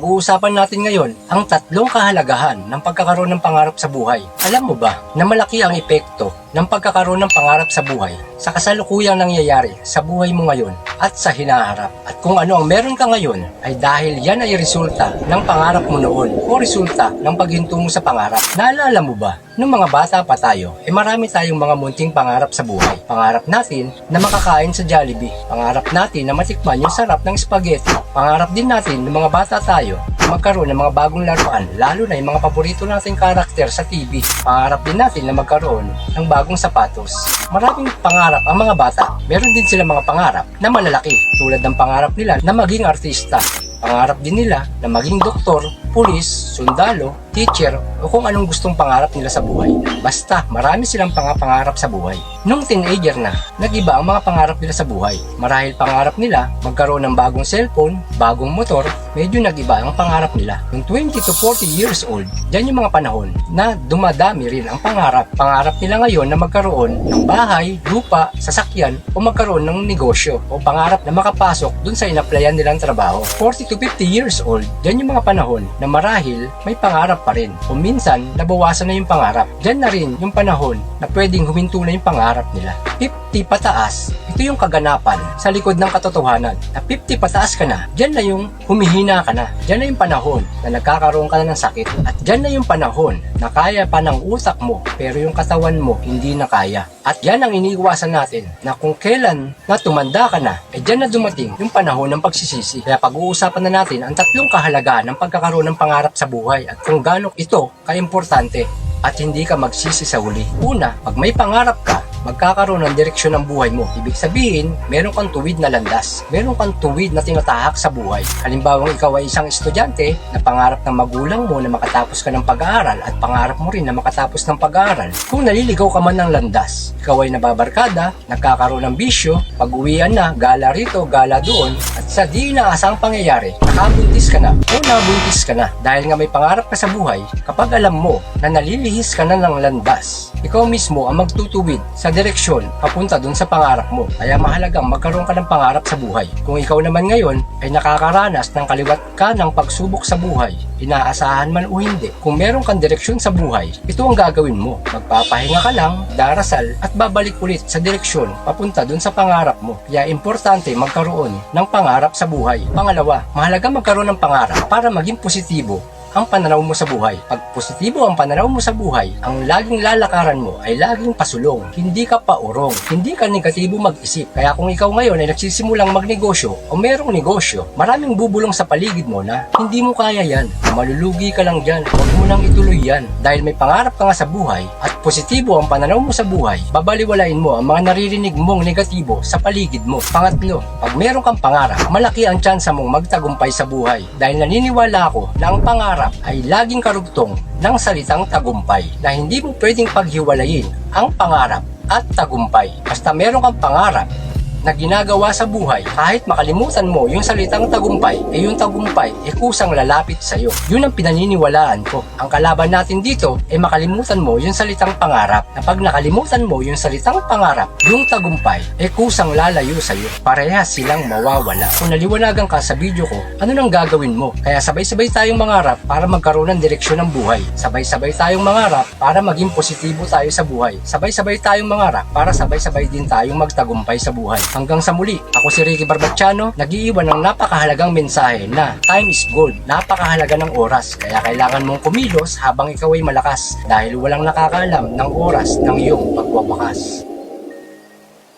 Pag-uusapan natin ngayon ang tatlong kahalagahan ng pagkakaroon ng pangarap sa buhay. Alam mo ba na malaki ang epekto ng pagkakaroon ng pangarap sa buhay sa kasalukuyang nangyayari sa buhay mo ngayon at sa hinaharap? At kung ano ang meron ka ngayon ay dahil yan ay resulta ng pangarap mo noon o resulta ng paghinto mo sa pangarap. Naalala mo ba, nung mga bata pa tayo, marami tayong mga munting pangarap sa buhay. Pangarap natin na makakain sa Jollibee. Pangarap natin na matikman yung sarap ng spaghetti. Pangarap din natin ng mga bata tayo magkaroon ng mga bagong laruan, lalo na yung mga paborito nating karakter sa TV. Pangarap din natin na magkaroon ng bagong sapatos. Maraming pangarap ang mga bata. Meron din sila mga pangarap na malalaki, tulad ng pangarap nila na maging artista. Pangarap din nila na maging doktor, pulis, sundalo, teacher, o kung anong gustong pangarap nila sa buhay. Basta, marami silang pangarap sa buhay. Nung teenager na, nag-iba ang mga pangarap nila sa buhay. Marahil pangarap nila magkaroon ng bagong cellphone, bagong motor, medyo nag-iba ang pangarap nila. Nung 20 to 40 years old, dyan yung mga panahon na dumadami rin ang pangarap. Pangarap nila ngayon na magkaroon ng bahay, lupa, sasakyan, o magkaroon ng negosyo, o pangarap na makapasok dun sa inaplayan nilang trabaho. 40 to 50 years old, dyan yung mga panahon na marahil may pangarap pa rin, o minsan nabawasan na yung pangarap. Dyan na rin yung panahon na pwedeng huminto na yung pangarap nila. 50 pataas, ito yung kaganapan sa likod ng katotohanan. Na 50 pataas ka na, dyan na yung humihina ka na. Dyan na yung panahon na nagkakaroon ka na ng sakit. At dyan na yung panahon na kaya pa ng utak mo pero yung katawan mo hindi na kaya. At yan ang iniiwasan natin na kung kailan na tumanda ka na, dyan na dumating yung panahon ng pagsisisi. Kaya pag-uusapan na natin ang tatlong kahalagahan ng pagkakaroon ng pangarap sa buhay at kung gaano ito kaimportante at hindi ka magsisi sa huli. Una, pag may pangarap ka, magkakaroon ng direksyon ng buhay mo. Ibig sabihin, meron kang tuwid na landas. Meron kang tuwid na tinatahak sa buhay. Halimbawa, ikaw ay isang estudyante na pangarap ng magulang mo na makatapos ka ng pag-aaral at pangarap mo rin na makatapos ng pag-aaral. Kung naliligaw ka man ng landas, ikaw ay nababarkada, nagkakaroon ng bisyo, pag-uwian na, gala rito, gala doon, at sa di inaasang pangyayari, nakabuntis ka na o nabuntis ka na. Dahil nga may pangarap ka sa buhay, kapag alam mo na nalilihis ka na ng landas, ikaw mismo ang magtutuwid sa direksyon papunta dun sa pangarap mo. Kaya mahalagang magkaroon ka ng pangarap sa buhay. Kung ikaw naman ngayon ay nakakaranas ng kaliwat ka ng pagsubok sa buhay, inaasahan man o hindi, kung meron kang direksyon sa buhay, ito ang gagawin mo. Magpapahinga ka lang, darasal, at babalik ulit sa direksyon papunta dun sa pangarap mo. Kaya importante magkaroon ng pangarap sa buhay. Pangalawa, mahalaga magkaroon ng pangarap para maging positibo ang pananaw mo sa buhay. Pag positibo ang pananaw mo sa buhay, ang laging lalakaran mo ay laging pasulong. Hindi ka paurong. Hindi ka negatibo mag-isip. Kaya kung ikaw ngayon ay nagsisimulang magnegosyo o merong negosyo, maraming bubulong sa paligid mo na hindi mo kaya yan. Malulugi ka lang dyan. Huwag mo nang ituloy yan. Dahil may pangarap ka nga sa buhay at positibo ang pananaw mo sa buhay, babaliwalain mo ang mga naririnig mong negatibo sa paligid mo. Pangatlo, pag meron kang pangarap, malaki ang tsansa mong magtagumpay sa buhay. Dahil naniniwala ako na ang pangarap ay laging karugtong ng salitang tagumpay na hindi mo pwedeng paghiwalayin ang pangarap at tagumpay. Basta meron kang pangarap na ginagawa sa buhay, kahit makalimutan mo yung salitang tagumpay, yung tagumpay kusang lalapit sa iyo. Yun ang pinaniniwalaan ko. Ang kalaban natin dito makalimutan mo yung salitang pangarap. Na pag nakalimutan mo yung salitang pangarap, yung tagumpay kusang lalayo sa iyo. Parehas silang mawawala. Kung naliwanagan ka sa video ko, ano nang gagawin mo? Kaya sabay-sabay tayong mangarap para magkaroon ng direksyon ng buhay. Sabay-sabay tayong mangarap para maging positibo tayo sa buhay. Sabay-sabay tayong mangarap para sabay-sabay din tayong magtagumpay sa buhay. Hanggang sa muli, ako si Ricky Barbacciano, nag-iiwan ng napakahalagang mensahe na time is gold, napakahalaga ng oras, kaya kailangan mong kumilos habang ikaw ay malakas dahil walang nakakaalam ng oras ng iyong pagwawakas.